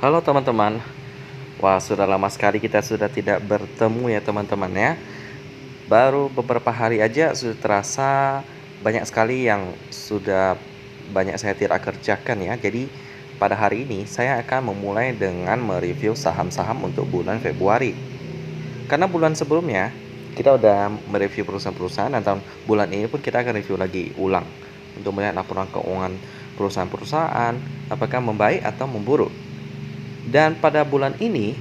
Halo teman-teman. Wah, sudah lama sekali kita sudah tidak bertemu ya teman-teman ya. Baru beberapa hari aja sudah terasa banyak sekali yang sudah banyak saya tidak kerjakan ya. Jadi pada hari ini saya akan memulai dengan mereview saham-saham untuk bulan Februari. Karena bulan sebelumnya kita udah mereview perusahaan-perusahaan dan tahun bulan ini pun kita akan review lagi ulang untuk melihat laporan keuangan perusahaan-perusahaan apakah membaik atau memburuk. Dan pada bulan ini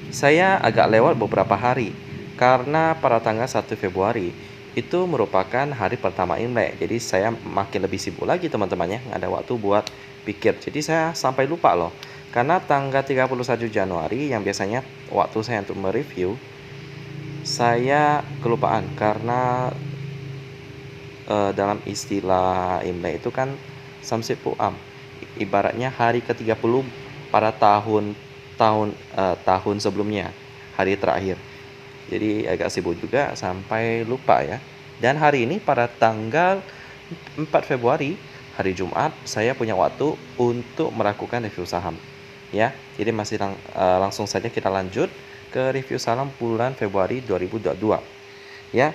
saya agak lewat beberapa hari karena pada tanggal 1 Februari itu merupakan hari pertama Imlek. Jadi saya makin lebih sibuk lagi teman-teman ya, nggak ada waktu buat pikir. Jadi saya sampai lupa loh. Karena tanggal 31 Januari yang biasanya waktu saya untuk mereview, saya kelupaan karena dalam istilah Imlek itu kan Samsip Puam. Ibaratnya hari ke-30 pada tahun sebelumnya, hari terakhir. Jadi agak sibuk juga sampai lupa ya. Dan hari ini pada tanggal 4 Februari, hari Jumat, saya punya waktu untuk melakukan review saham. Ya, jadi langsung saja kita lanjut ke review saham bulan Februari 2022. Ya,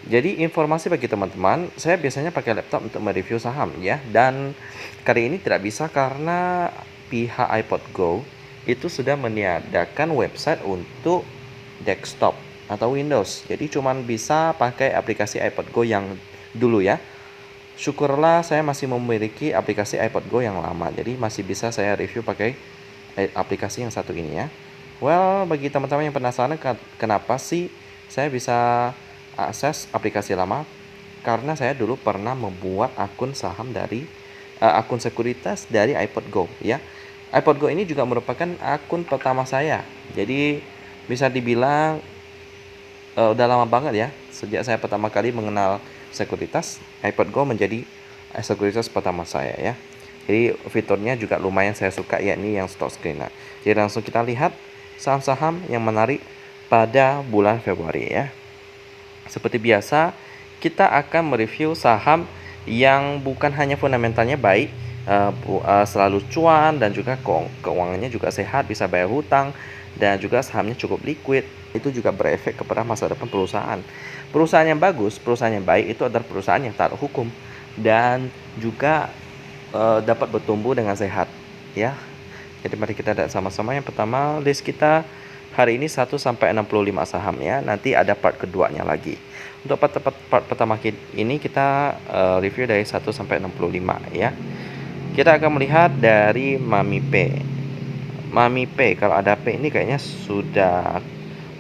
jadi informasi bagi teman-teman, saya biasanya pakai laptop untuk mereview saham ya. Dan kali ini tidak bisa karena pihak iPod Go itu sudah meniadakan website untuk desktop atau Windows. Jadi cuman bisa pakai aplikasi iPod Go yang dulu ya. Syukurlah saya masih memiliki aplikasi iPod Go yang lama. Jadi masih bisa saya review pakai aplikasi yang satu ini ya. Well, bagi teman-teman yang penasaran kenapa sih saya bisa akses aplikasi lama, karena saya dulu pernah membuat akun saham dari akun sekuritas dari iPod Go ya. iPod Go ini juga merupakan akun pertama saya. Jadi bisa dibilang udah lama banget ya. Sejak saya pertama kali mengenal sekuritas, iPod Go menjadi sekuritas pertama saya ya. Jadi fiturnya juga lumayan saya suka, yakni yang stock screen. Nah, jadi langsung kita lihat saham-saham yang menarik pada bulan Februari ya. Seperti biasa, kita akan mereview saham yang bukan hanya fundamentalnya baik, selalu cuan dan juga keuangannya juga sehat, bisa bayar hutang dan juga sahamnya cukup liquid. Itu juga berefek kepada masa depan perusahaan. Perusahaan yang bagus, perusahaan yang baik itu adalah perusahaan yang taat hukum dan juga dapat bertumbuh dengan sehat ya. Jadi mari kita lihat sama-sama. Yang pertama, list kita hari ini 1 sampai 65 saham ya. Nanti ada part keduanya lagi. Untuk part pertama ini kita review dari 1 sampai 65 ya. Kita akan melihat dari MamiP. MamiP kalau ada P ini kayaknya sudah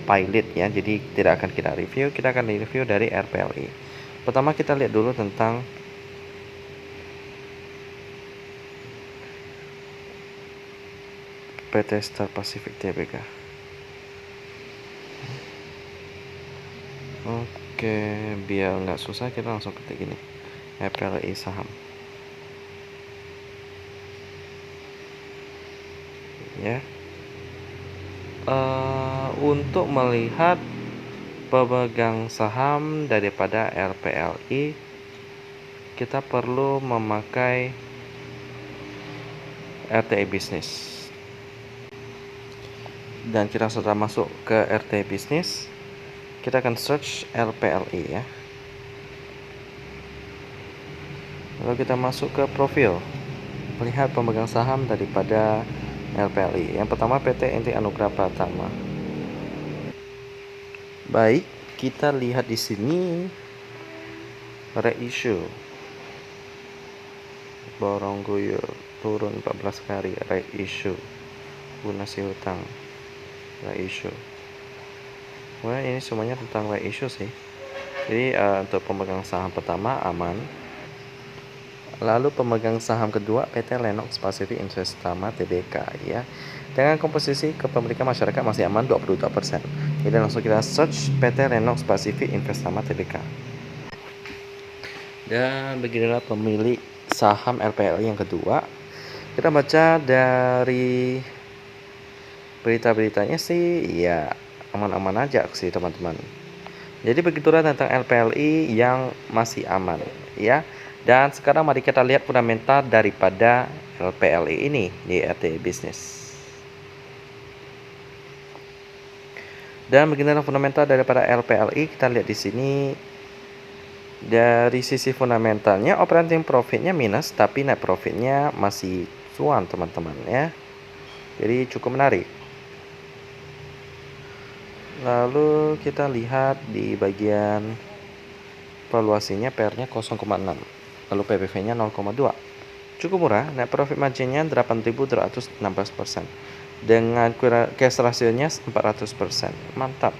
pilot ya. Jadi tidak akan kita review. Kita akan review dari RPLI. Pertama kita lihat dulu tentang PT Star Pacific Tbk. Oke, biar nggak susah kita langsung ketik ini RPLI saham ya. Untuk melihat pemegang saham daripada RPLI, kita perlu memakai RTI Business. Dan kita sudah masuk ke RTI Business, kita akan search RPLI ya. Lalu kita masuk ke profil, melihat pemegang saham daripada RPLI. Yang pertama PT Inti Anugrah Pratama. Baik, kita lihat di sini reissue. Boronggoyo turun 14 kali, reissue. Lunasi hutang, reissue. Wah, ini semuanya tentang reissue sih. Jadi untuk pemegang saham pertama aman. Lalu pemegang saham kedua PT Lennox Pacific Investama Tbk ya. Dengan komposisi kepemilikan masyarakat masih aman 22%. Jadi langsung kita search PT Lennox Pacific Investama Tbk. Dan beginilah pemilik saham RPLI yang kedua. Kita baca dari berita-beritanya sih ya aman-aman aja sih teman-teman. Jadi begitulah tentang RPLI yang masih aman ya. Dan sekarang mari kita lihat fundamental daripada RPLI ini di RTI Business. Dan beginilah fundamental daripada LPLI. Kita lihat di sini dari sisi fundamentalnya operating profitnya minus, tapi net profitnya masih cuan teman-teman ya. Jadi cukup menarik. Lalu kita lihat di bagian valuasinya PR-nya 0,6. Lalu PBV-nya 0,2. Cukup murah, net profit margin-nya 8.216%. Dengan cash ratio-nya 400%. Mantap.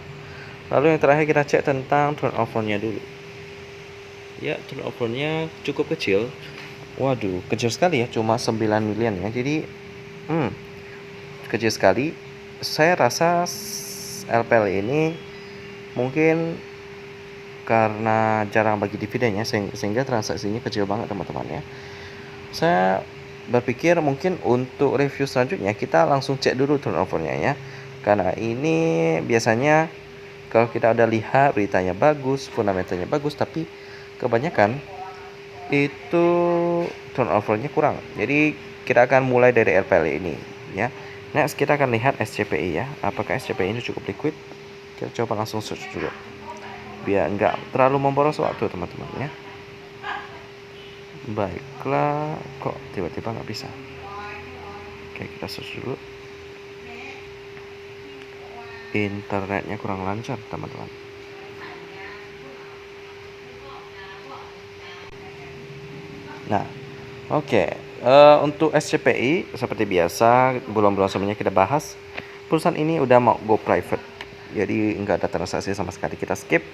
Lalu yang terakhir kita cek tentang turnover-nya dulu. Ya, turnover-nya cukup kecil. Waduh, kecil sekali ya, cuma 9 miliar ya. Jadi, kecil sekali. Saya rasa LPL ini mungkin karena jarang bagi dividennya sehingga transaksinya kecil banget teman-teman ya. Saya berpikir mungkin untuk review selanjutnya kita langsung cek dulu turnovernya ya, karena ini biasanya kalau kita udah lihat beritanya bagus, fundamentalnya bagus, tapi kebanyakan itu turnovernya kurang. Jadi kita akan mulai dari LPL ini ya. Next kita akan lihat SCPI ya, apakah SCPI ini cukup liquid. Kita coba langsung search dulu biar nggak terlalu memboros waktu teman-teman ya. Baiklah, kok tiba-tiba nggak bisa. Oke, kita search dulu. Internetnya kurang lancar teman-teman. Nah, oke. Untuk SCPI seperti biasa bulan-bulan sebelumnya kita bahas, perusahaan ini udah mau go private, jadi nggak ada transaksi sama sekali, kita skip.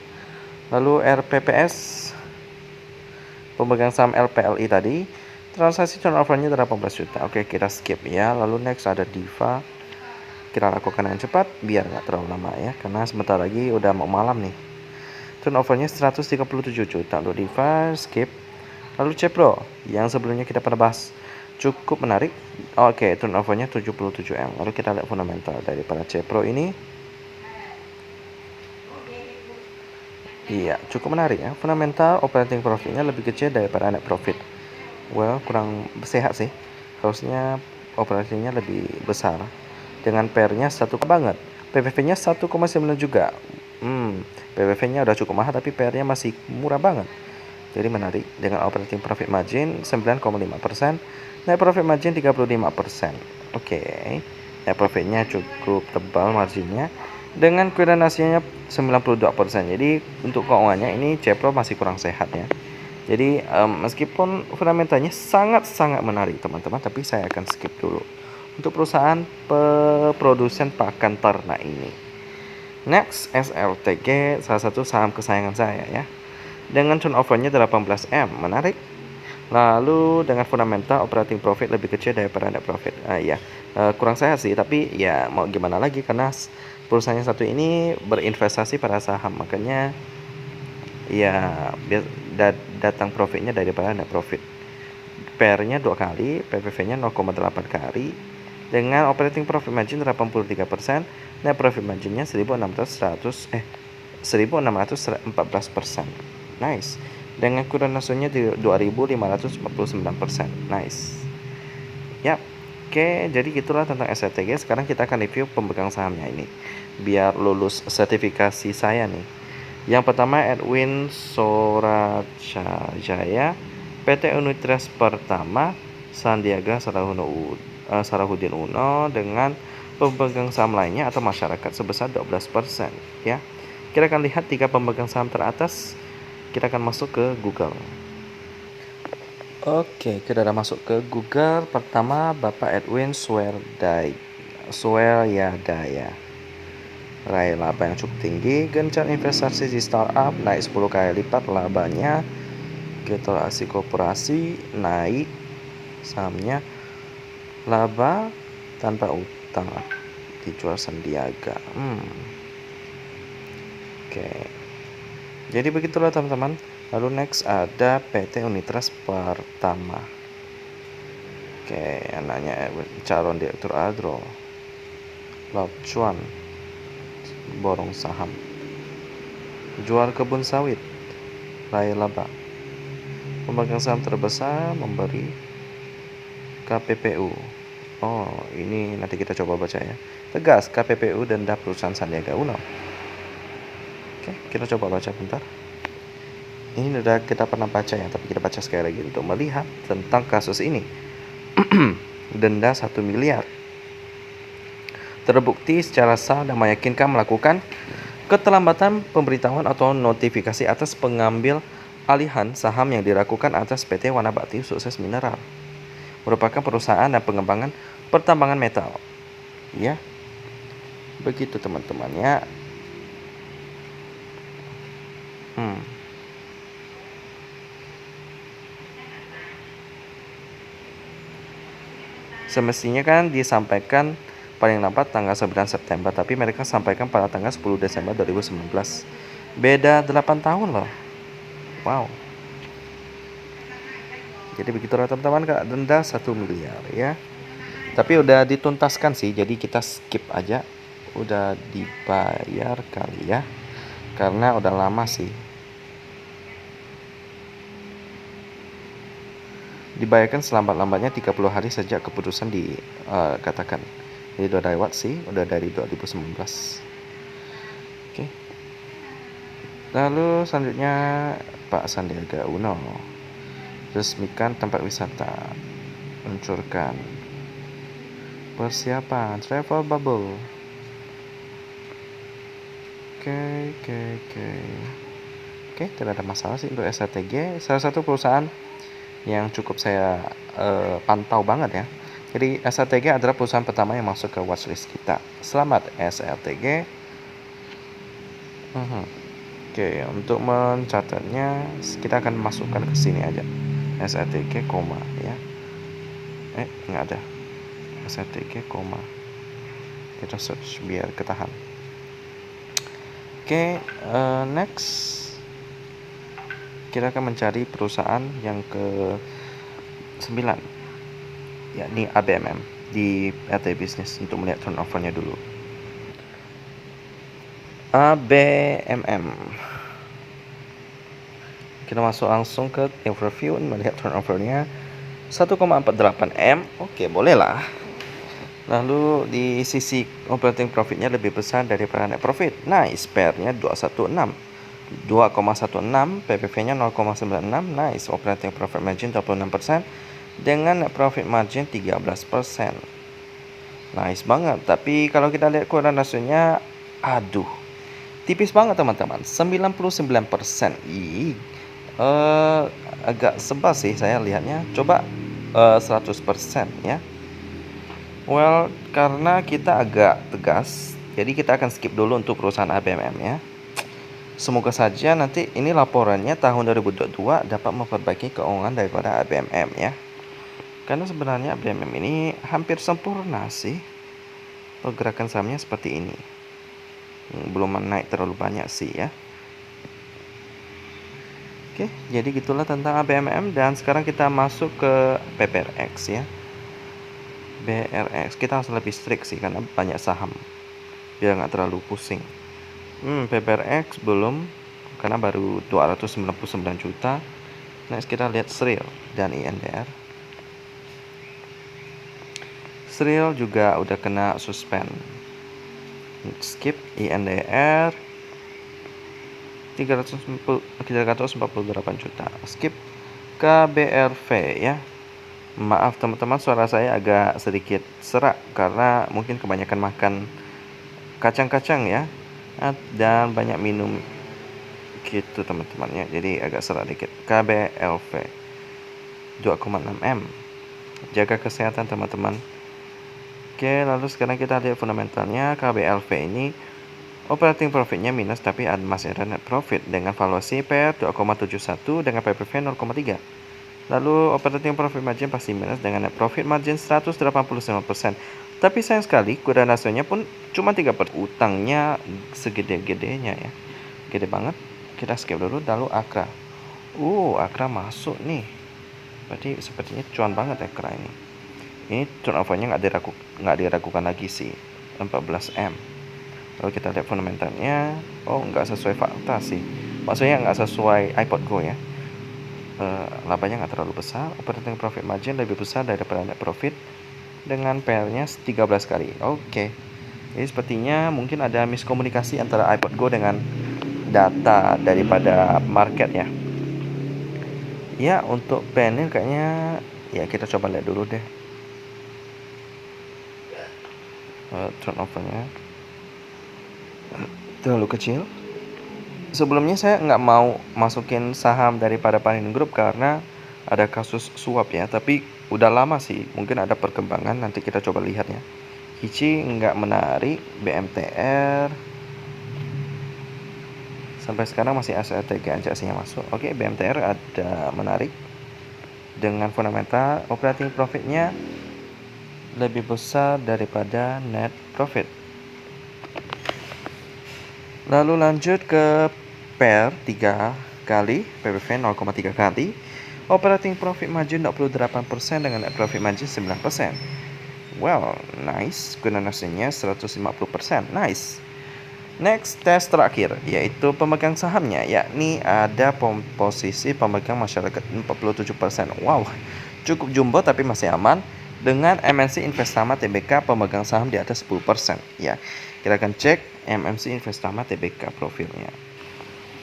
Lalu RPPS, pemegang saham LPLI tadi, transaksi turnover-nya 18 juta. Oke, kita skip ya. Lalu next ada Diva. Kita lakukan yang cepat biar nggak terlalu lama ya, karena sebentar lagi udah mau malam nih. Turnover-nya 137 juta untuk Diva, skip. Lalu Cepro yang sebelumnya kita pernah bahas, cukup menarik. Oke, turnover-nya 77M. Lalu kita lihat fundamental daripada Cepro ini. Iya, cukup menarik ya. Fundamental operating profit-nya lebih kecil daripada net profit. Well, kurang sehat sih. Harusnya operasinya lebih besar. Dengan PR-nya 1 banget. PBV-nya 1,9 juga. PBV-nya udah cukup mahal tapi PR-nya masih murah banget. Jadi menarik. Dengan operating profit margin 9,5%, net profit margin 35%. Oke. Net profit-nya cukup tebal marginnya. Dengan kuitansinya 92%. Jadi untuk keuangannya ini Cepro masih kurang sehat ya. Jadi meskipun fundamentalnya sangat-sangat menarik teman-teman, tapi saya akan skip dulu untuk perusahaan produsen pakan ternak ini. Next, SLTG, salah satu saham kesayangan saya ya. Dengan turnover-nya 18M, menarik. Lalu dengan fundamental operating profit lebih kecil daripada net profit. Kurang sehat sih, tapi ya mau gimana lagi karena perusahaan yang satu ini berinvestasi pada saham, makanya ya datang profitnya daripada net profit. PR-nya 2 kali, PPV-nya 0,8 kali. Dengan operating profit margin 83%, net profit margin-nya 1614%. Nice. Dengan kurang nasionalnya 2549%. Nice. Yap. Oke, jadi gitulah tentang SLTG. Sekarang kita akan review pemegang sahamnya ini biar lulus sertifikasi saya nih. Yang pertama Edwin Soracajaya, PT Unitras Pertama, Sandiaga Salahuddin Uno, dengan pemegang saham lainnya atau masyarakat sebesar 12% ya. Kita akan lihat 3 pemegang saham teratas. Kita akan masuk ke Google. Oke, kita udah masuk ke Google. Pertama Bapak Edwin Sueryadaya. Raih laba yang cukup tinggi, gencar investasi di startup, naik 10 kali lipat labanya. Generasi korporasi naik sahamnya, laba tanpa utang dijual Sandiaga. Oke. Jadi begitulah teman-teman. Lalu next ada PT Unitras Pertama. Oke, anaknya calon direktur Adro. Laut Cuan borong saham. Jual kebun sawit, raih laba. Pemegang saham terbesar memberi KPPU. Oh, ini nanti kita coba baca ya. Tegas, KPPU denda perusahaan Sandiaga Uno. Oke, kita coba baca bentar. Ini udah kita pernah baca ya, tapi kita baca sekali lagi untuk melihat tentang kasus ini. Denda 1 miliar. Terbukti secara sah dan meyakinkan melakukan keterlambatan pemberitahuan atau notifikasi atas pengambil alihan saham yang dilakukan atas PT Wana Bakti Sukses Mineral, merupakan perusahaan dan pengembangan pertambangan metal. Ya, begitu teman-teman ya. Semestinya kan disampaikan paling lambat tanggal 9 September, tapi mereka sampaikan pada tanggal 10 Desember 2019. Beda 8 tahun loh. Wow. Jadi begitulah teman-teman, Kak, denda 1 miliar ya. Tapi udah dituntaskan sih, jadi kita skip aja. Udah dibayar kali ya. Karena udah lama sih. Dibayarkan selambat-lambatnya 30 hari sejak keputusan dikatakan. Jadi udah lewat sih, udah dari 2019. Oke. Lalu selanjutnya Pak Sandiaga Uno. Resmikan tempat wisata. Luncurkan persiapan travel bubble. Oke, tidak ada masalah sih untuk SRTG. Salah satu perusahaan yang cukup saya pantau banget ya. Jadi SRTG adalah perusahaan pertama yang masuk ke watchlist kita. Selamat SRTG. Oke, untuk mencatatnya kita akan masukkan ke sini aja. SRTG, koma ya. Nggak ada. SRTG, koma. Kita search biar ketahan. Oke, next. Kita akan mencari perusahaan yang ke-9, yakni ABMM di RT Business untuk melihat turnover-nya dulu. ABMM. Kita masuk langsung ke overview, melihat turnover-nya 1,48 M. Oke, bolehlah. Lalu di sisi operating profit-nya lebih besar daripada net profit. Nice, PER-nya 216, PPV-nya 0,96. Nice, operating profit margin 26% dengan net profit margin 13%. Nice banget. Tapi kalau kita lihat kurang rasionya, aduh, tipis banget teman-teman, 99%. Agak sebal sih saya lihatnya. Coba 100% ya. Well, karena kita agak tegas, jadi kita akan skip dulu untuk perusahaan ABMM ya. Semoga saja nanti ini laporannya tahun 2022 dapat memperbaiki keuangan daripada ABMM ya. Karena sebenarnya ABMM ini hampir sempurna sih. Pergerakan sahamnya seperti ini. Belum naik terlalu banyak sih ya. Oke, jadi gitulah tentang ABMM, dan sekarang kita masuk ke PPRX ya. BRX kita harus lebih strict sih karena banyak saham, biar nggak terlalu pusing. PPRX belum, karena baru 299 juta. Next kita lihat SRIL dan INDR. SRIL juga udah kena suspend. Skip. INDR 348 juta. Skip. KBRV ya. Maaf teman-teman, suara saya agak sedikit serak karena mungkin kebanyakan makan kacang-kacang ya, dan banyak minum gitu teman-teman ya, jadi agak serak dikit. KBLV 2,6 M. Jaga kesehatan teman-teman. Oke, lalu sekarang kita lihat fundamentalnya. KBLV ini operating profitnya minus tapi masih ada net profit dengan valuasi PER 2,71 dengan PPV 0,3. Lalu operating profit margin pasti minus dengan net profit margin 189%. Tapi sayang sekali kurang rasionya pun cuma 3%. Utangnya segede-gedenya ya, gede banget. Kita skip dulu. Lalu Akra. Akra masuk nih. Berarti sepertinya cuan banget Akra ini. Ini turnovernya nggak diragukan lagi sih, 14 M. Lalu kita lihat fundamentalnya. Nggak sesuai fakta sih. Maksudnya nggak sesuai iPod Go ya. Labanya nggak terlalu besar. Operating profit margin lebih besar daripada net profit dengan pairnya 13 kali. Oke. Jadi sepertinya mungkin ada miskomunikasi antara iPod Go dengan data daripada market ya. Ya, untuk panel kayaknya ya kita coba lihat dulu deh. Turnovernya terlalu kecil. Sebelumnya saya nggak mau masukin saham daripada Panin Group karena ada kasus suap ya, tapi udah lama sih, mungkin ada perkembangan, nanti kita coba lihat ya. Kici nggak menarik, BMTR sampai sekarang masih SRTG aja aslinya masuk. Oke, BMTR ada menarik dengan fundamental operating profitnya lebih besar daripada net profit. Lalu lanjut ke pair 3 kali, PBV 0,3 kali. Operating profit margin 28% dengan net profit margin 9%. Well, nice. Guna nasinya 150%. Nice. Next, tes terakhir, yaitu pemegang sahamnya, yakni ada posisi pemegang masyarakat 47%. Wow, cukup jumbo tapi masih aman. Dengan MNC Investama Tbk pemegang saham di atas 10%. Ya, kita akan cek MNC Investama Tbk profilnya.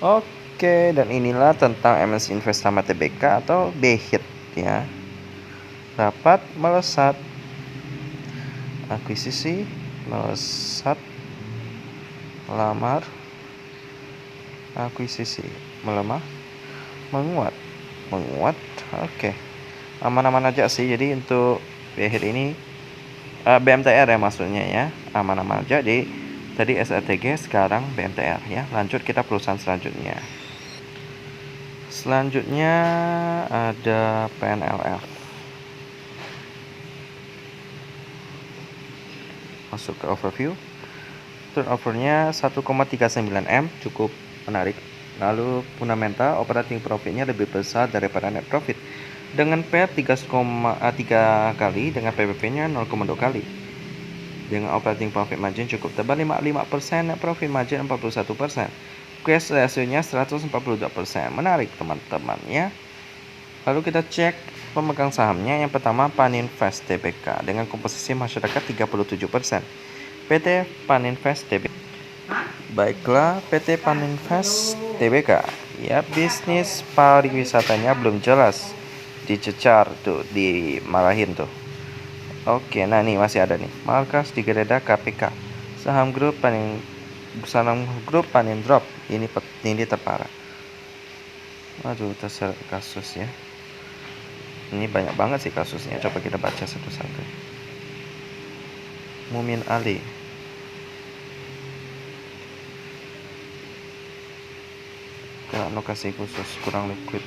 Oke, dan inilah tentang MNC Investama Tbk atau BHIT ya. Dapat melesat, akuisisi, melesat, melamar, akuisisi, melemah, menguat. Oke, aman-aman aja sih. Jadi untuk BHIT ini BMTR ya maksudnya ya, aman-aman aja. Jadi tadi SRTG, sekarang BMTR ya. Lanjut kita perusahaan selanjutnya. Selanjutnya ada PNLF. Masuk ke overview. Turnovernya 1,39 M, cukup menarik. Lalu fundamental operating profitnya lebih besar daripada net profit dengan PER 3,3 kali, dengan PBV-nya 0,2 kali. Dengan operating profit margin cukup tebal 55%, net profit margin 41%. Cash ratio-nya 142%. Menarik teman-teman ya. Lalu kita cek pemegang sahamnya. Yang pertama Paninvest Tbk dengan komposisi masyarakat 37%. PT Paninvest Tbk. Baiklah, PT Paninvest Tbk. Ya, bisnis pariwisatanya belum jelas. Dicecar tuh, dimarahin tuh. Oke, nah nih masih ada nih. Markas digeledah KPK. Saham grup Panindrop. Ini terparah. Aduh, terseret kasus ya. Ini banyak banget sih kasusnya. Coba kita baca satu-satu. Mumin Ali. Ke lokasi khusus kurang liquid.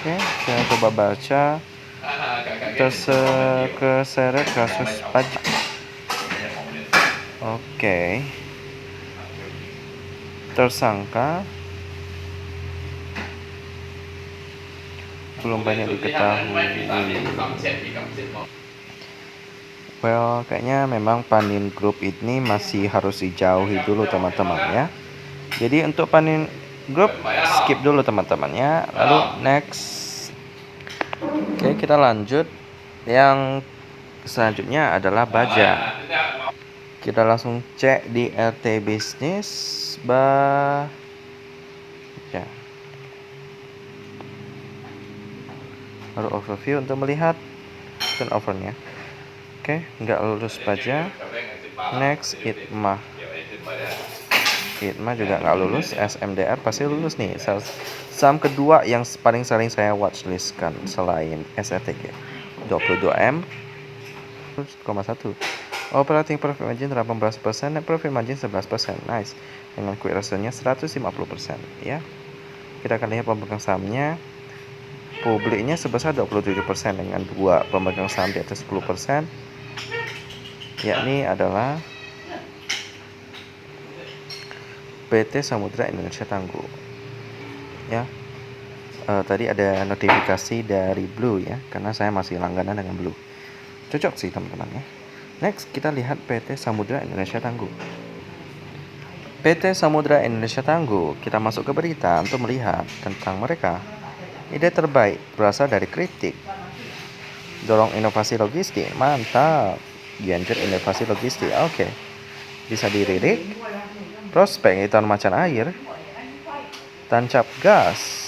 Oke, saya coba baca. Keseret kasus pajak. Oke. Tersangka belum banyak diketahui. Well, kayaknya memang Panin Group ini masih harus dijauhi dulu teman-teman ya. Jadi untuk Panin Group skip dulu teman-teman ya. Lalu next. Oke, kita lanjut. Yang selanjutnya adalah Baja. Kita langsung cek di LT Business ya. Lalu overview untuk melihat turnovernya. Oke, nggak lulus Baja. Next, Itma juga nggak lulus. SMDR pasti lulus nih. Saham kedua yang paling sering saya watchlistkan selain SRTG. 22M 1,1. Operating profit margin 18%, net profit margin 11%. Nice. Dengan quick ratio-nya 150% ya. Kita akan lihat pemegang sahamnya. Publiknya sebesar 27% dengan dua pemegang saham di atas 10%, yakni adalah PT Samudra Indonesia Tangguh ya. Tadi ada notifikasi dari Blue ya, karena saya masih langganan dengan Blue. Cocok sih teman-teman ya. Next kita lihat PT Samudra Indonesia Tangguh. PT Samudra Indonesia Tangguh, kita masuk ke berita untuk melihat tentang mereka. Ide terbaik berasal dari kritik. Dorong inovasi logistik, mantap. Genjot inovasi logistik, oke. Bisa dilirik. Prospek itu macan air. Tancap gas.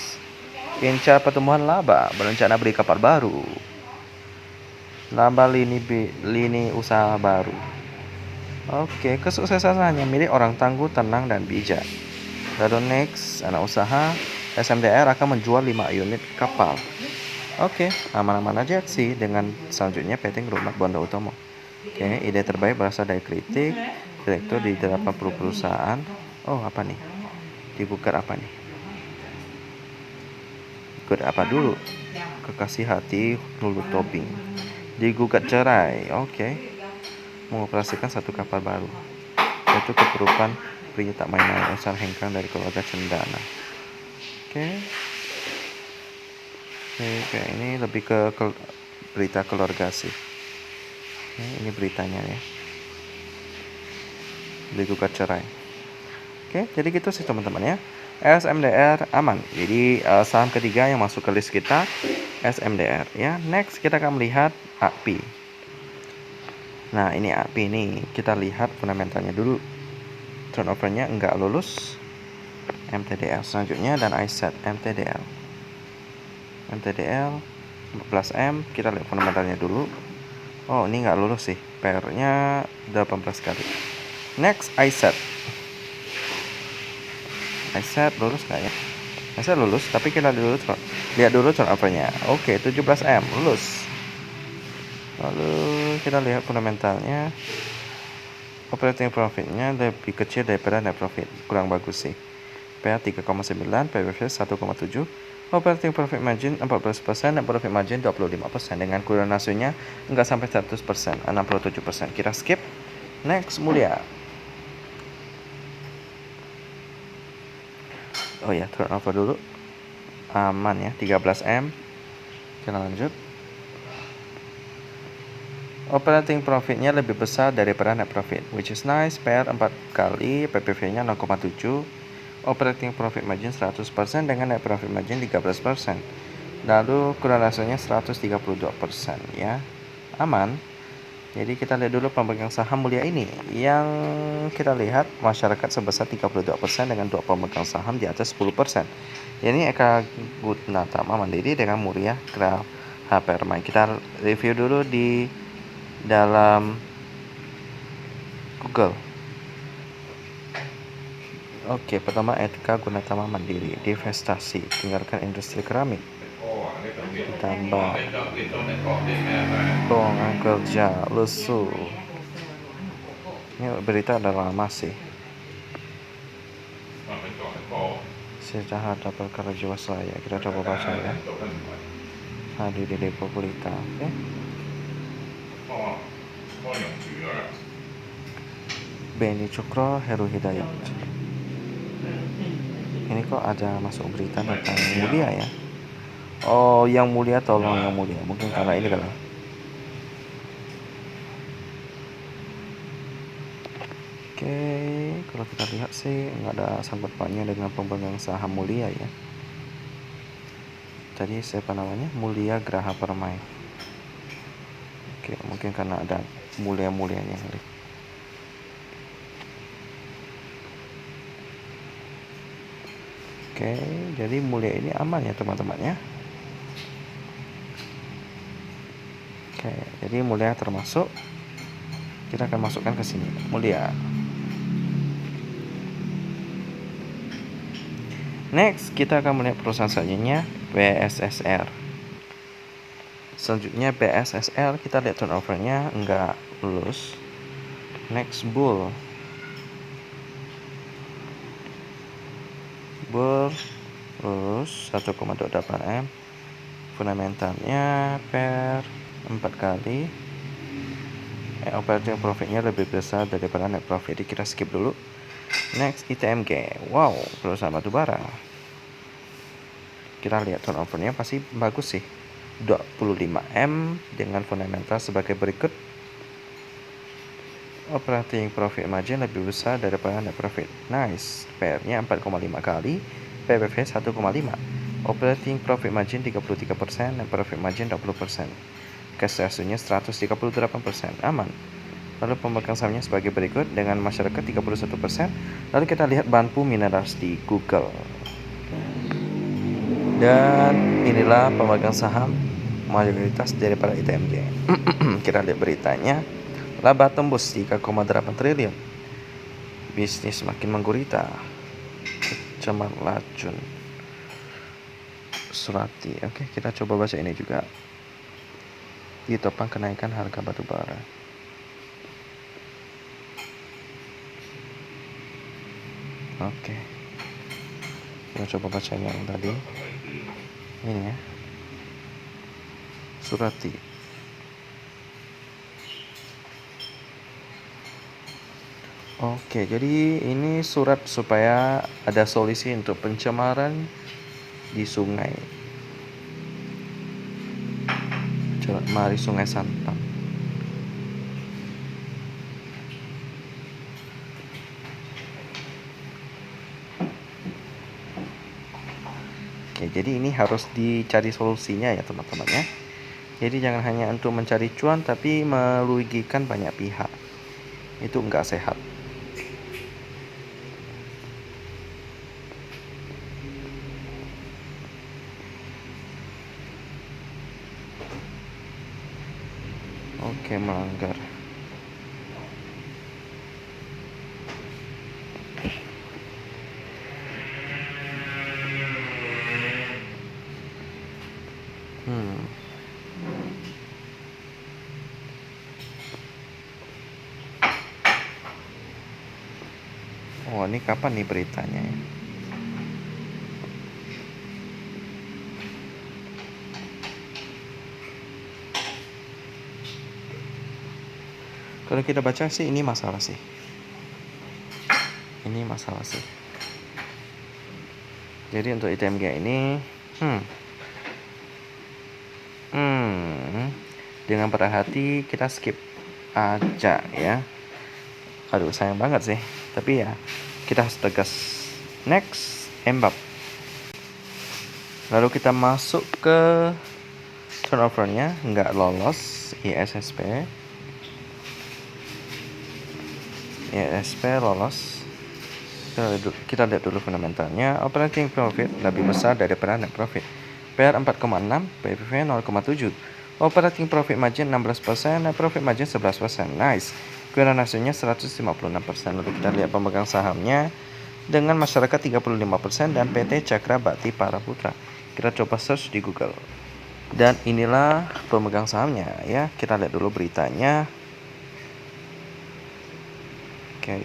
Incar pertumbuhan laba, berencana beli kapal baru. Laba lini usaha baru. Oke, kesuksesan hanya milik orang tangguh, tenang, dan bijak. Lalu next, anak usaha SMDR akan menjual 5 unit kapal. Oke, aman-aman aja sih dengan selanjutnya Peting Rumah Bondo Utomo. Oke, ide terbaik berasal dari kritik direktur di 80 perusahaan. Oh, apa nih? Digugat apa nih? Digugat apa dulu? Kekasih hati Lulu Tobing. Digugat cerai. Oke. Mengoperasikan satu kapal baru. Yaitu keperupan pria tak main-main usaha hengkang dari keluarga Cendana. Oke. Oke, ini lebih ke berita keluarga sih. Ini beritanya ya. Digugat cerai. Oke, jadi gitu sih teman-teman ya. SMDR aman. Jadi saham ketiga yang masuk ke list kita SMDR ya. Next kita akan melihat API. Nah, ini API ini kita lihat fundamentalnya dulu. Turnovernya enggak lulus. MTDL selanjutnya dan iSet MTDL. MTDL 14M, kita lihat fundamentalnya dulu. Oh, ini nggak lulus sih. PR-nya 18 kali. Next, iSet. iSet lulus nggak ya? iSet lulus, tapi kita lihat dulu turnovernya. Oke, 17M lulus. Lalu kita lihat fundamentalnya. Operating profitnya lebih kecil daripada net profit, kurang bagus sih. PA 3,9, PBV 1,7, operating profit margin 14%, net profit margin 25%, dengan kurang rasionya enggak sampai 100%, 67%. Kita skip. Next, Mulia. Oh ya, turnover dulu. Aman ya, 13M. Kita lanjut. Operating profitnya lebih besar daripada net profit, which is nice. PR 4 kali, PPV-nya 0,7. Operating profit margin 100% dengan net profit margin 13%. Lalu kurang rasionya 132% ya. Aman. Jadi kita lihat dulu pemegang saham Mulia ini. Yang kita lihat masyarakat sebesar 32% dengan 2 pemegang saham di atas 10%. Ini Eka Gutnatama Mandiri dengan Mulia Graha Permai. Kita review dulu di dalam Google. Oke, pertama Eka Gunatama Mandiri, divestasi, tinggalkan industri keramik, ditambah lowongan kerja, lesu. Ini berita udah lama sih. Sejahat dapat perkara Jiwasraya, kita coba baca ya. Hadir di Depo Pelita, oke. Beni Cukro, Heru Hidayat. Ini kok ada masuk berita tentang Mulia ya? Oh, yang mulia tolong yang mulia. Mungkin karena ini kali. Oke, kalau kita lihat sih nggak ada sangkut pautnya dengan pemegang saham Mulia ya. Tadi siapa namanya? Mulia Graha Permai. Oke, mungkin karena ada mulia-mulianya kali. Oke, jadi Mulia ini aman ya teman-teman ya. Oke, jadi Mulia termasuk. Kita akan masukkan ke sini. Mulia. Next, kita akan melihat perusahaan selanjutnya BSSR. Selanjutnya BSSR, kita lihat turnovernya enggak lulus. Next, Bull lulus 1,28M. Fundamentalnya per 4 kali. Operating profitnya lebih besar daripada net profit. Jadi kita skip dulu. Next, ITMG. Wow, perusahaan batubara. Kita lihat turnovernya pasti bagus sih. 25M dengan fundamental sebagai berikut. Operating profit margin lebih besar daripada net profit. Nice. PR-nya 4,5 kali, PBV 1,5. Operating profit margin 33%, net profit margin 20%. cash ratio-nya 138%, aman. Lalu pemegang sahamnya sebagai berikut dengan masyarakat 31%. Lalu kita lihat Banpu Minerals di Google. Dan inilah pemegang saham mayoritas daripada ITMG. Kita lihat beritanya. Laba tembus 3,8 triliun. Bisnis makin menggurita. Cemar racun. Surati. Oke, kita coba baca ini juga. Ditopang kenaikan harga batu bara. Oke. Kita coba baca yang tadi. Ini ya. Surati. Oke, jadi ini surat supaya ada solusi untuk pencemaran di sungai. Mari Sungai Santam. Oke, jadi ini harus dicari solusinya ya teman-teman ya. Jadi jangan hanya untuk mencari cuan tapi merugikan banyak pihak. Itu enggak sehat. Oke, melanggar. Oh, ini kapan nih beritanya ya? Kalau kita baca sih ini masalah sih. Ini masalah sih. Jadi untuk ITMG ini dengan berhati kita skip aja ya. Aduh, sayang banget sih. Tapi ya kita harus tegas. Next, Embab. Lalu kita masuk ke turnover-nya, nggak lolos. ISSP lolos. Kita lihat dulu fundamentalnya. Operating profit lebih besar daripada net profit. PR 4,6, PPV 0,7. Operating profit margin 16%, net profit margin 11%. Nice. Kurang hasilnya 156%. Lalu kita lihat pemegang sahamnya dengan masyarakat 35% dan PT Cakra Bakti Paraputra. Kita coba search di Google. Dan inilah pemegang sahamnya ya. Kita lihat dulu beritanya. Oke.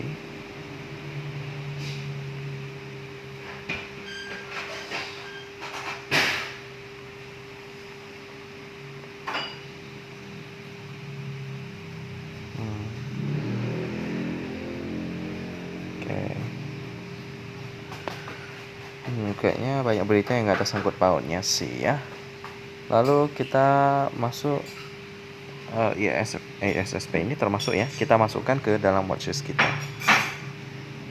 Kayaknya banyak berita yang nggak ada sangkut pautnya sih ya. Lalu kita masuk ISSP ini termasuk ya. Kita masukkan ke dalam watchlist kita.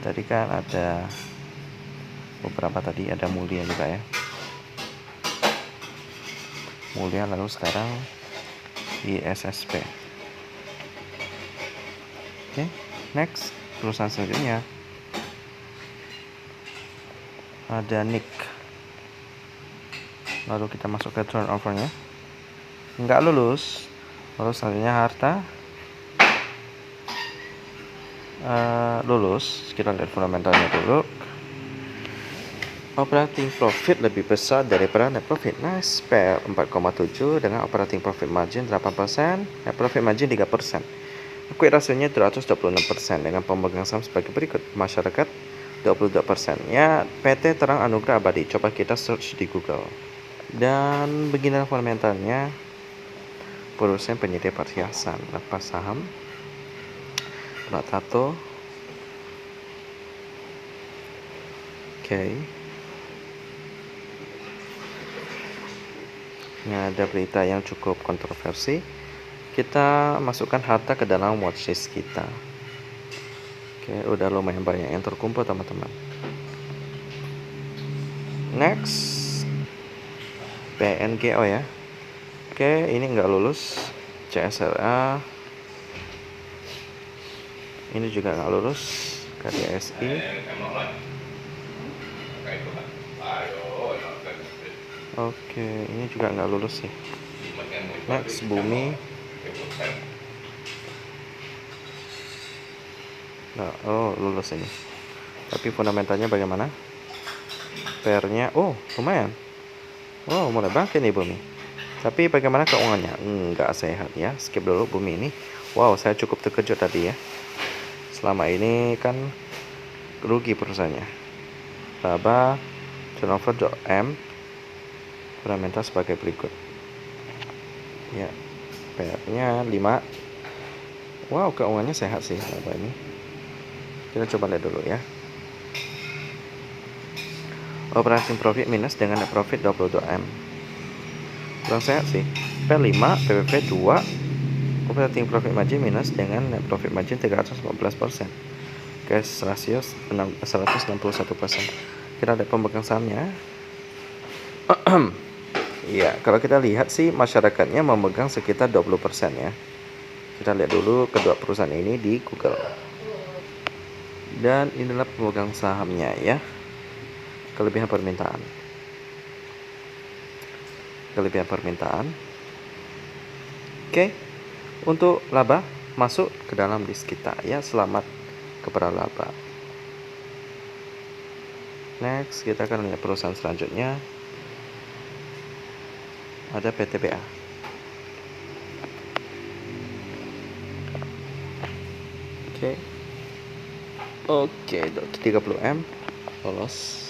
Tadi kan ada beberapa, tadi ada Mulia juga ya. Mulia, lalu sekarang ISSP. Oke, next perusahaan selanjutnya ada Nick. Lalu kita masuk ke turnover-nya, nggak lulus. Lalu selanjutnya Harta lulus. Kita lihat fundamentalnya dulu. Operating profit lebih besar daripada net profit. Nice. PR 4,7 dengan operating profit margin 8%, net profit margin 3%. Quick rasionya 226% dengan pemegang saham sebagai berikut. Masyarakat 22%. Ya, PT Terang Anugrah Abadi. Coba kita search di Google. Dan beginilah fundamentalnya. Perusahaan penyedia perhiasan. Lepas saham. Plat tato. Oke. Ini ada berita yang cukup kontroversi. Kita masukkan Harta ke dalam watchlist kita. Oke, udah lumayan banyak yang terkumpul teman-teman. Next, PNGO ya. Oke, ini nggak lulus. CSRA ini juga nggak lulus. KDSI oke, ini juga nggak lulus sih. Next, Bumi. Nah, oh lulus ini. Tapi fundamentalnya bagaimana? PR-nya, oh lumayan. Oh mulai bangkit nih Bumi. Tapi bagaimana keuangannya? Nggak sehat ya. Skip dulu Bumi ini. Wow, saya cukup terkejut tadi ya. Selama ini kan rugi perusahaannya. Laba turnover M fundamental sebagai berikut. Ya, PR-nya 5. Wow, keuangannya sehat sih laba ini. Kita coba lihat dulu ya. Operating profit minus dengan net profit 22M. Kurang sehat sih. P5, PPP 2, operating profit margin minus dengan net profit margin 314%. Cash ratio 161%. Kita lihat pemegang sahamnya. Iya, kalau kita lihat sih masyarakatnya memegang sekitar 20% ya. Kita lihat dulu kedua perusahaan ini di Google. Dan inilah pemegang sahamnya ya. Kelebihan permintaan. Oke. Untuk laba masuk ke dalam list kita ya. Selamat kepada laba. Next, kita akan lihat perusahaan selanjutnya. Ada PTBA. Oke, 30M lolos.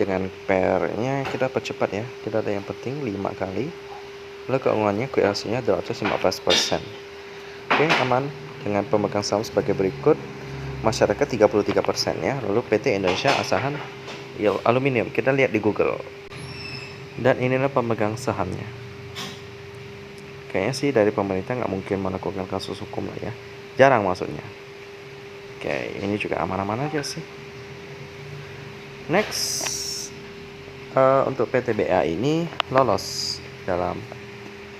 Dengan PR-nya kita percepat ya. Tidak ada yang penting 5 kali. Lalu keuangannya QRC-nya 215%. Oke, aman. Dengan pemegang saham sebagai berikut. Masyarakat 33% ya. Lalu PT Indonesia Asahan Aluminium. Kita lihat di Google. Dan inilah pemegang sahamnya. Kayaknya sih dari pemerintah nggak mungkin melakukan kasus hukum lah ya. Jarang maksudnya. Oke, ini juga aman-aman aja sih. Next, untuk PTBA ini lolos dalam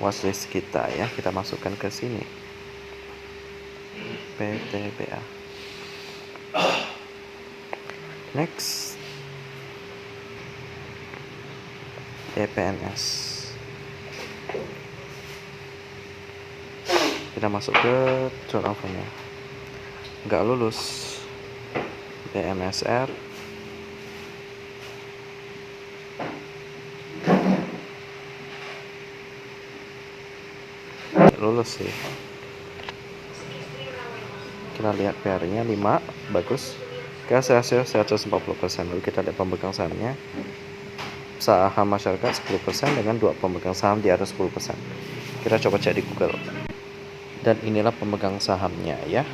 watchlist kita ya. Kita masukkan ke sini. PTBA. Next, DPNS. Kita masuk ke turnover-nya. Nggak lulus. DMSR lulus sih. Kita lihat PR-nya 5, bagus. Cash ratio 140%. Lalu kita lihat pemegang sahamnya. Saham masyarakat 10% dengan 2 pemegang saham di atas 10%. Kita coba cek di Google. Dan inilah pemegang sahamnya ya.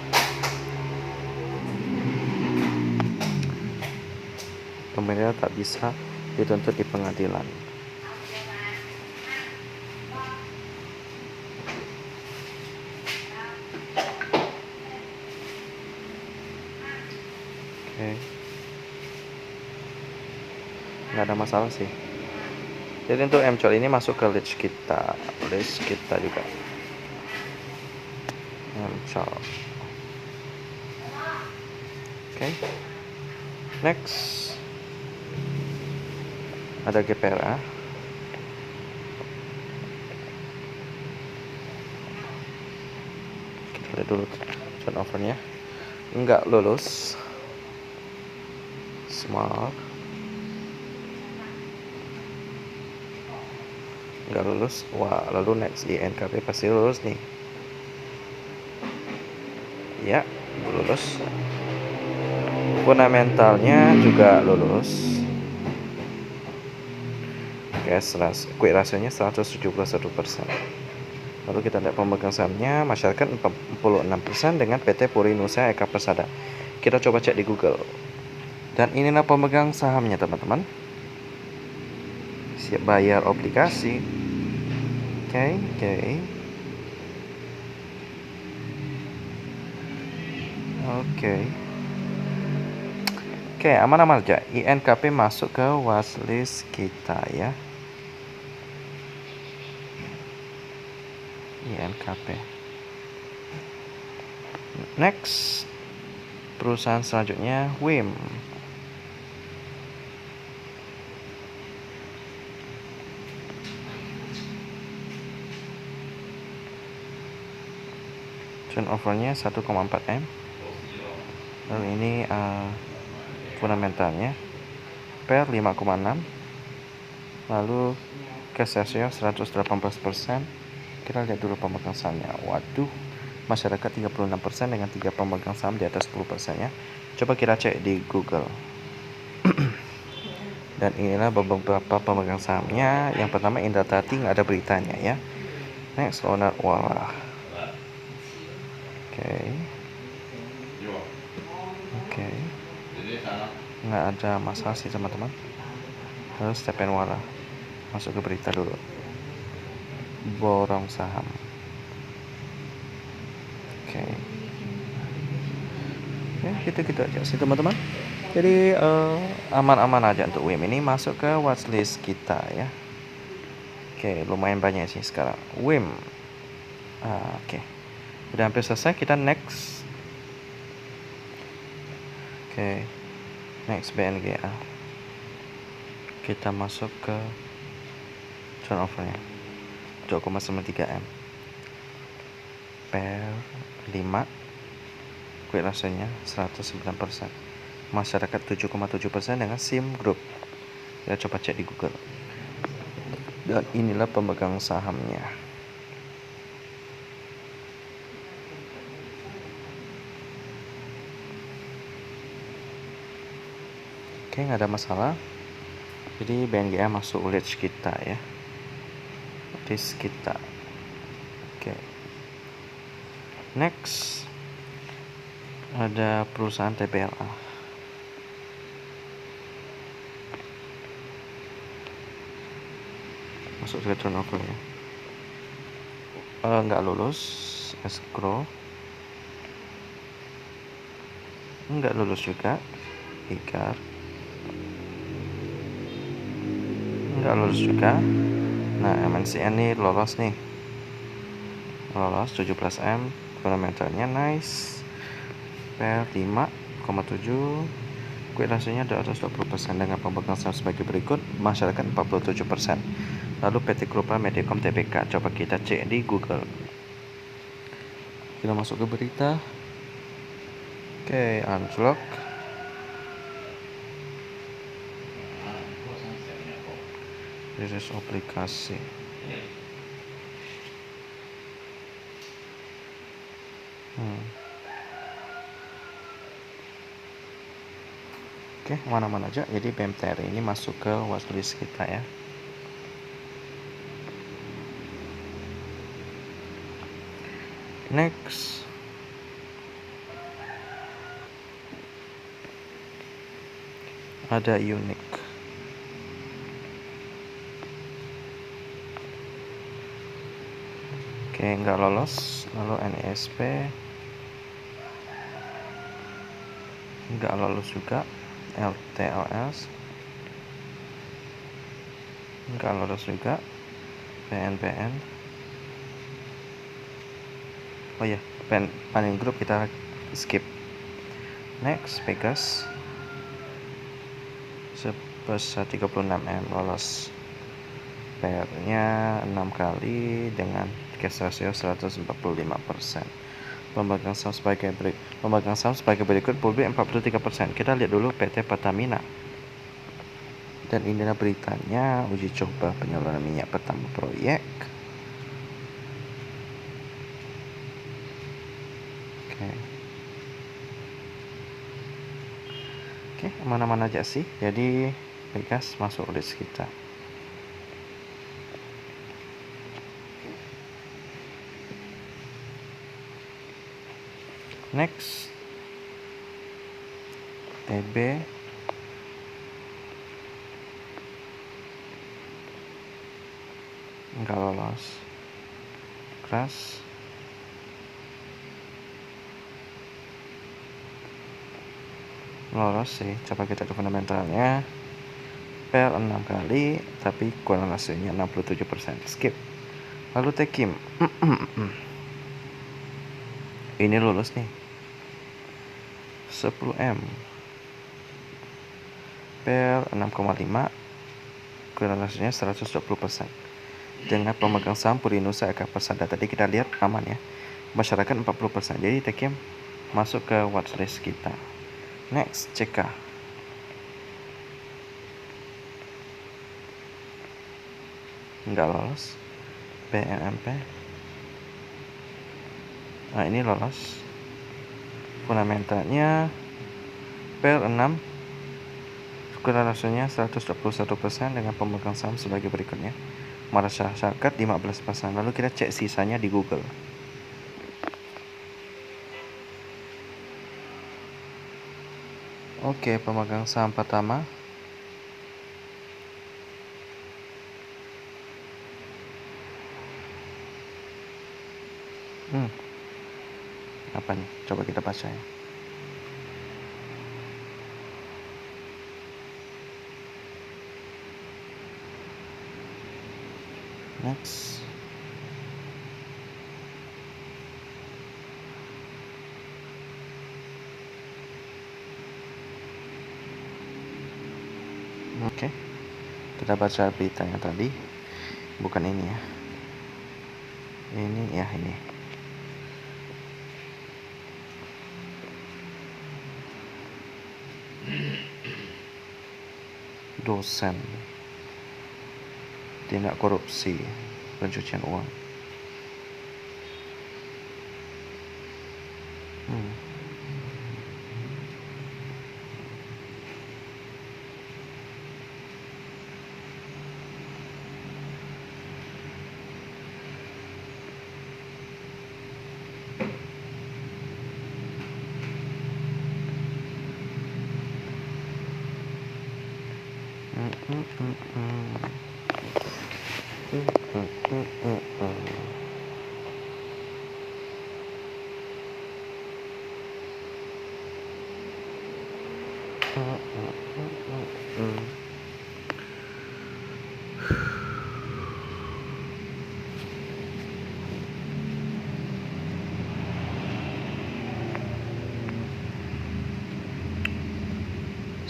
Pemerintah tak bisa dituntut di pengadilan. Oke. Nggak ada masalah sih. Jadi untuk MCOL ini masuk ke list kita juga. MCOL. Oke. Next. Ada GPRA. Kita lihat dulu turnover-nya. Enggak lulus. Smart. Enggak lulus. Wah, lalu next INKP pasti lulus nih. Ya, lulus. Fundamentalnya juga lulus. Quick ratio-nya 171%. Lalu kita lihat pemegang sahamnya, masyarakat 46% dengan PT Purinusa Eka Persada. Kita coba cek di Google. Dan inilah pemegang sahamnya teman-teman. Siap bayar obligasi. Oke, aman-aman aja. INKP masuk ke watchlist kita ya. INKP. KP. Next, perusahaan selanjutnya WIM. Turnovernya 1,4 M. Lalu ini fundamentalnya PER 5,6. Lalu cash ratio 118%. Kita lihat dulu pemegang sahamnya. Waduh, masyarakat 36% dengan 3 pemegang saham di atas 10% ya. Coba kita cek di Google. Dan inilah beberapa pemegang sahamnya. Yang pertama Indra Tati, nggak ada beritanya ya. Next, owner Wala. Oke. Nggak ada masalah sih teman-teman. Lalu Stepen Wala. Masuk ke berita dulu. Borong saham. Oke. Ya, gitu-gitu aja sih teman-teman. Jadi aman-aman aja untuk WIM ini, masuk ke watchlist kita ya. Oke, lumayan banyak sih sekarang WIM. Oke, udah hampir selesai, kita next. Oke, next BNGA. Kita masuk ke turnovernya 2,93 M per 5. Quick ratio-nya 109%. Masyarakat 7,7% dengan SIM Group. Kita coba cek di Google. Dan inilah pemegang sahamnya. Oke, nggak ada masalah. Jadi BNGA masuk list kita ya. List kita. Oke. Next, ada perusahaan TPLA. Masuk ke turnover ya. Nggak lulus escrow. Nggak lulus juga IKAR. Nggak lulus juga. Nah, MNCN nih lolos nih. Lolos 17M. Fundamentalnya nice. Per 5,7. Quick ratio-nya 220% dengan pemegang saham sebagai berikut. Masyarakat 47%. Lalu PT Krupa Mediacom Tbk. Coba kita cek di Google. Kita masuk ke berita. Oke, unlock. Rilis aplikasi. Oke, mana-mana aja. Jadi BMTR ini masuk ke watchlist kita ya. Next, ada Unik. Oke, nggak lolos. Lalu NISP nggak lolos juga. LTLS nggak lolos juga. PNPN, oh ya, Panin Group kita skip. Next, Pegas sebesar 36M lolos. PR-nya 6 kali dengan cash ratio 145%. Pemegang saham sebagai berikut publik 43%. Kita lihat dulu PT Pertamina. Dan inilah beritanya, uji coba penyaluran minyak pertama proyek. Oke, mana-mana aja sih. Jadi Pegas masuk list kita. Next, TB nggak lolos. Kras lolos sih. Coba kita ke fundamentalnya. Per 6 kali tapi kurang hasilnya 67%. Skip. Lalu Tekim Ini lulus nih. 10M per 6,5, korelasinya 120%. Dengan pemegang saham Purinusa Eka Persada. Tadi kita lihat aman ya. Masyarakat 40%. Jadi Techem masuk ke watchlist kita. Next, CK. Nggak lolos. BNMP. Nah, ini lolos. Fundamentalnya per 6, korelasinya 121% dengan pemegang saham sebagai berikutnya. Masyarakat 15%. Lalu kita cek sisanya di Google. Oke, pemegang saham pertama apa nih? Coba kita baca ya. Next. Oke. Kita baca beritanya tadi. Bukan ini ya. Ini ya, ini. Dosen tindak korupsi pencucian uang.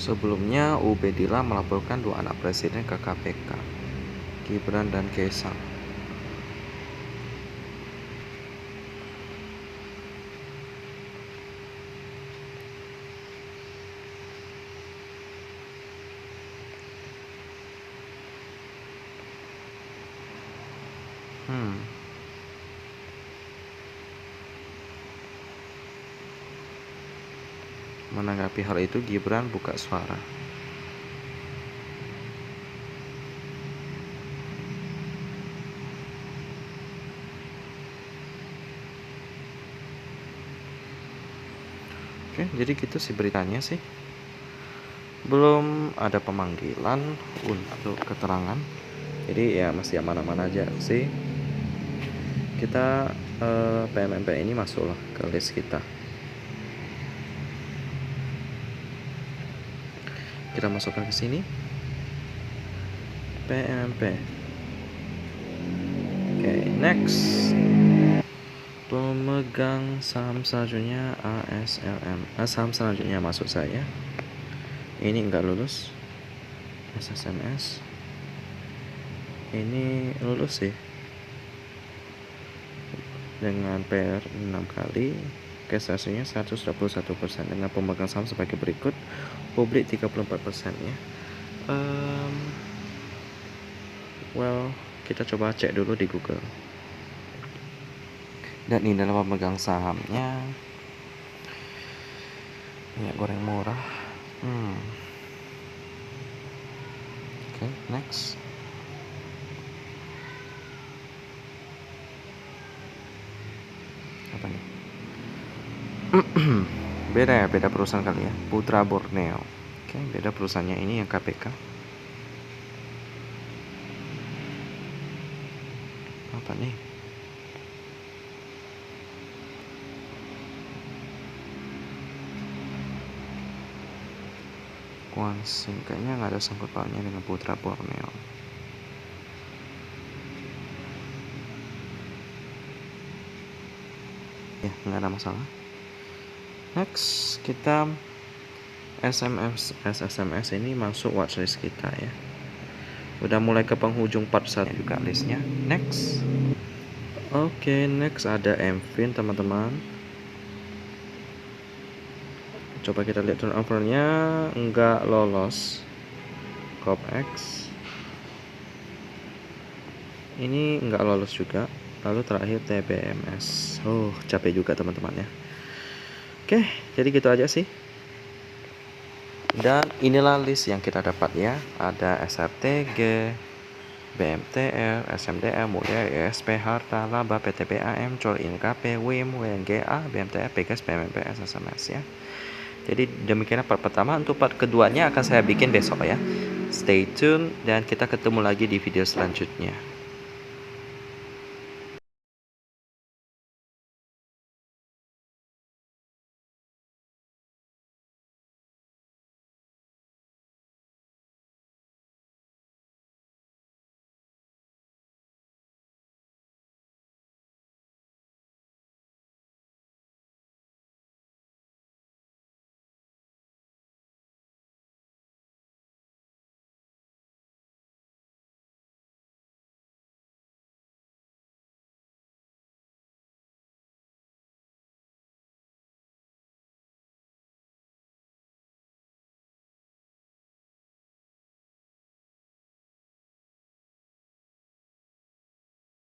Sebelumnya, Ubedillah melaporkan 2 anak presiden ke KPK, Gibran dan Kaisang. Menanggapi hal itu, Gibran buka suara. Oke, jadi gitu sih beritanya sih. Belum ada pemanggilan untuk keterangan. Jadi ya masih aman-aman aja sih. Kita PMMP ini masuklah ke list kita. Kita masukkan ke sini. PMMP. Oke, next. Pemegang saham selanjutnya ASLM. Saham selanjutnya masuk saya. Ini enggak lulus. SSMS. Ini lulus sih. Dengan PR 6 kali, kesasinya 121% dengan pemegang saham sebagai berikut. Publik 34% ya. Well, kita coba cek dulu di Google. Dan ini adalah pemegang sahamnya. Minyak goreng murah. Oke, next. Apa nih? beda perusahaan kali ya. Putra Borneo. Oke, beda perusahaannya ini yang KPK. Apa nih? Kuansing, kayaknya nggak ada sangkut pautnya dengan Putra Borneo. Ya, nggak ada masalah. Next, kita SMS ini masuk watchlist kita ya. Udah mulai ke penghujung part 1 juga listnya. Next. Oke, next ada MFIN teman-teman. Coba kita lihat turnovernya, nggak lolos. COPX ini nggak lolos juga. Lalu terakhir TBMS. Oh, capek juga teman-teman ya. Oke, jadi gitu aja sih. Dan inilah list yang kita dapat ya. Ada SRTG, BMTR, SMDR, Mulia, ESP, Harta, Laba, PTBAM, COR, INKP, WIM, WNGA, BMTR, PGS, PMMPS, SMS ya. Jadi demikian part pertama. Untuk part keduanya akan saya bikin besok ya. Stay tune dan kita ketemu lagi di video selanjutnya.